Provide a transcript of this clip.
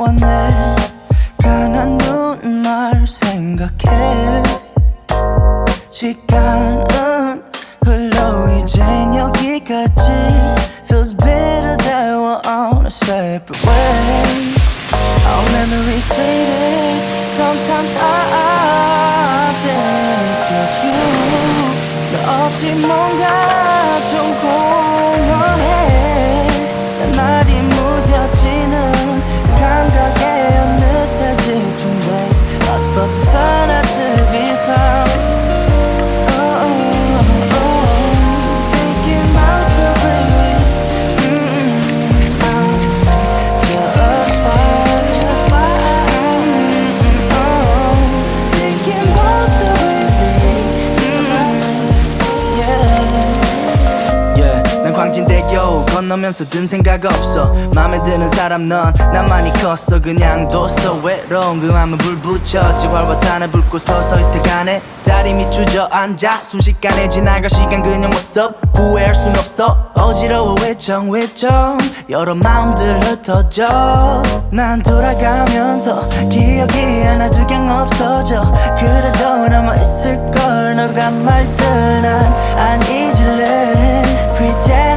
왔네. 가난 눈말 생각해. 시간은 흘러 이젠 여기까지. Feels better that we're on a separate way. Our memories faded. Sometimes I think of you. 너 없이 뭔가 좀 공허해. 내 말이 무뎌지는 감각에 어느새 집중돼. Lost but found out to be found. Thinking about the way just fine, just fine. Thinking about the way yeah. 난 광진대교 건너면서 든 생각 없어. 맘에 드는 사람 넌 나만이 컸어. 그냥 뒀어. 외로운 그 맘은 불 붙여. 지활버탄을 붉고 서서히 태가네. 다리 밑 주저앉아 순식간에 지나갈 시간 그냥 what's up. 후회할 순 없어. 어지러워 외정 여러 마음들 흩어져. 난 돌아가면서 기억이 하나 두 개 없어져. 그래도 남아있을걸 너란 말들 난 안 잊을래. Pretend